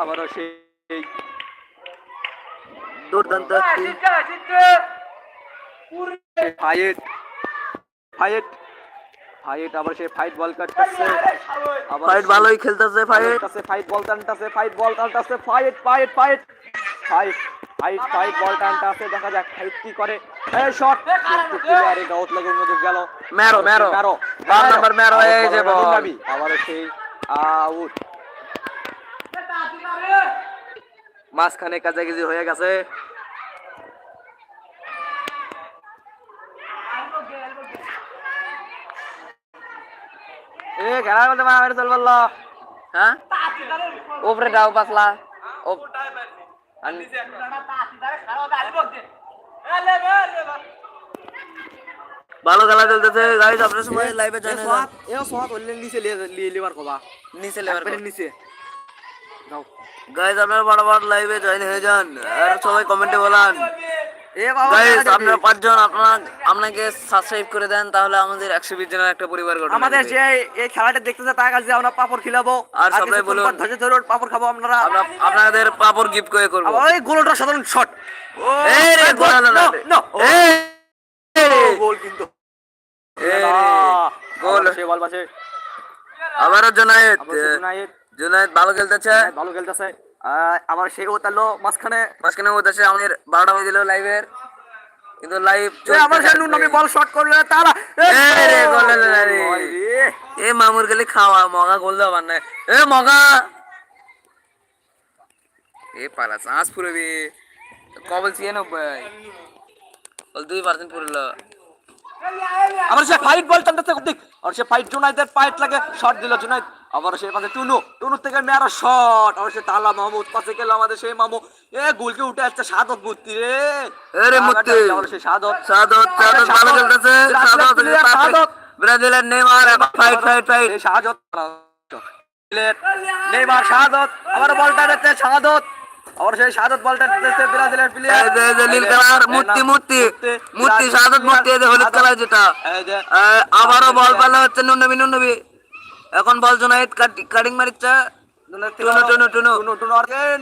আবারও সেই দুর্দান্ত একটি ফাইট ফাইট ফাইট আবার সেই ফাইট বল কাটতেছে ফাইট ভালোই খেলতেছে ফাইট বল টানতেছে ফাইট বল টানতেছে fight fight fight fight fight fight ball টানতেছে দেখা যাক ফাইট কি করে এই শট কিন্তু প্লেয়ারে গাউট লাগে অন্যদিকে গেল মেরো মেরো মেরো 12 নাম্বার মেরো এই যে বল আবার সেই আউট মাঝখানে কাছাকাছি হয়ে গেছে এ খেলার মধ্যে মারামারি চল বললো হ্যাঁ উপরে দাও পাতলা ভালো খেলা চলতেছে গাইস আপনারা সবাই লাইভে জয়েন হন এও সোয়া করলে নিচে লিভার কবা নিচে লেবার নিচে যাও গাইস আপনারা বড় লাইভে জয়েন হয়ে যান আর সবাই কমেন্টে বলান এ বাবা গাইস আপনারা পাঁচজন আপনাকে সাবস্ক্রাইব করে দেন তাহলে আমাদের 120 জনের একটা পরিবার গঠন আমাদের যে এই খেলাটা দেখতেছে তার কাছে আমরা পাপড় খিলাবো আর সবাই বলুন ধৈর্য ধরে পাপড় খাবো আমরা আপনাদের পাপড় গিফট করে করব ওই গোলটা সাধারণ শট এই রে গোল না গোল কিন্তু গোল সে বল বাসে আবারো জুনায়েদ ভালো খেলতেছে আবার সে ওতালো মাঝখানে ওতাছে আমাদের 12টা বাজে দিল লাইভের কিন্তু লাইভ আবার সে নুনমি বল শট করলে তারা এই রে গোল রে এ মামুর গলি খাওয়া মগা গোল দাও না এ মগা এ পালা চান্স পুরো রে কবল 96 বল 2% পুরলো আবার সে ফাইট বল টানতেছে দেখ আর সে ফাইট জুনাইদের পাইট লাগে শট দিল জুনাইদ আবার সে পাশে টুনু থেকে মেরা শট আর সে তালা মাহমুদ পাশে গেল আমাদের সেই মামু এ গোলকে উঠে আসছে সাদত মুত্তি রে আরে মুত্তি আবার সে সাদত ভালো খেলতেছে সাদত ব্রাজিলের নেইমার ফাইট এই সাদত নেইমার সাদত আবার বলটা দিতে সাদত और সেই সাদত বলটা দিতেছে ব্রাজিলের প্লেয়ার এই যে নীল কালার মুত্তি সাদত মুত্তি এই যে হলুদ কালার যেটা আবারো বল পালা হচ্ছে নুনবি এখন বল জুনায়েদ কাটিং মারিচ্ছে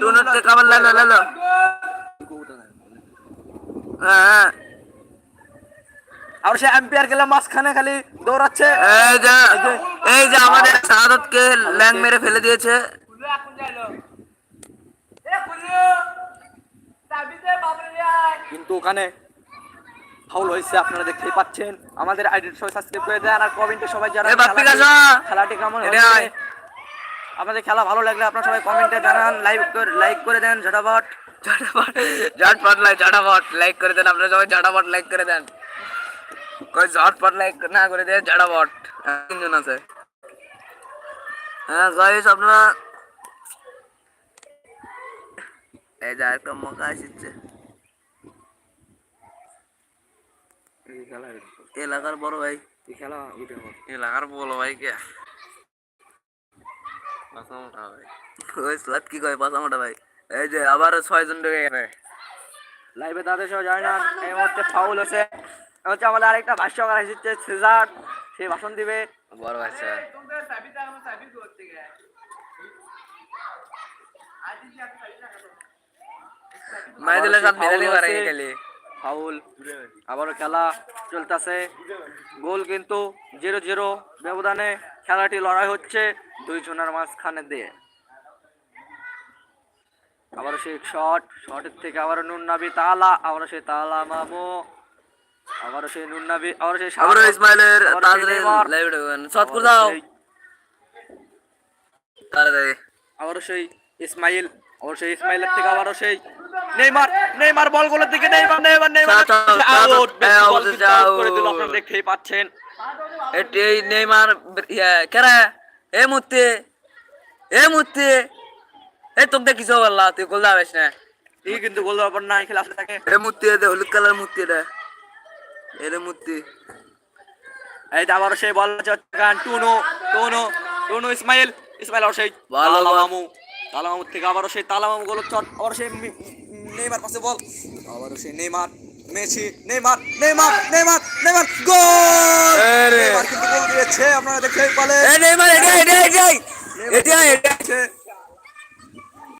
টুনু তে কাবার লালো হ্যাঁ আর সে এম্পায়ার গেল মাঝখানে খালি দৌড়াচ্ছে এই যে আমাদের সাদতকে ল্যাং মেরে ফেলে দিয়েছে কিন্তু ওখানে ফাউল হয়েছে আপনারা দেখতেই পাচ্ছেন আমাদের আইডি সবাই সাবস্ক্রাইব করে দেন আর কমেন্টে সবাই জানান খেলাটি কেমন হচ্ছে আমাদের খেলা ভালো লাগলে আপনারা সবাই কমেন্টে জানান লাইক করে দেন ঝটাফট লাইক করে দেন আপনারা সবাই ঝটাফট লাইক করে দেন কই ঝটপট লাইক না করে দেন ঝটাফট তিনজন আছে হ্যাঁ গাইস আপনারা এই যে একটা মকা আসছে এলাকার বড় ভাই এলাকার বড় ভাই কে কি কয় পাঁচামোটা ভাই এই যে আবার 6 জন ঢুকে গেছে লাইভে তাদের সহ জানান এই মুহূর্তে ফাউল হচ্ছে আমাদের আরেকটা ভাষ্যকার এসেছে সিজার সে ভাষণ দিবে বড় ভাষা মাইদুলের সাথে মেলালি মারে গেলে ফাউল আবারও খেলা চলতেছে গোল কিন্তু 0-0 ব্যবধানে খেলাটি লড়াই হচ্ছে দুই জনের মাঝখানে দিয়ে আবার সেই শটের থেকে আবার নুননাবি তালা আবার সেই তালা মামু আবার সেই নুননাবি আবার সেই ইসমাইলের তাজরে লাইভ দেন শট করে দাও তারে আবার সেই ইসমাইল আর সেই ইসমাইলের থেকে আবার সেই নেইমার বলগুলোর দিকে নেইমার আউট করে দিল আপনারা দেখতেই পাচ্ছেন এটি নেইমার কেরা এ মুত্তি এই তোকে কিছু বললা তুই গোল দাবেস না এই কিন্তু গোল দেওয়ার পর না খেলা আসলে থাকে এ মুত্তি দে হলুদ কালার মুত্তি দে এর মুত্তি এই আবার সেই বল গান টুনু ইসমাইল আর সেই ভালো মামু তালামামু থেকে আবার সেই তালামামু গোল চট আবার সেই নেইমার পাশে বল আবার সেই নেইমার মেসি নেইমার গোল নেইমার কিন্তু গোল দিয়েছে আপনারা দেখতেই পেলেন নেইমার এটা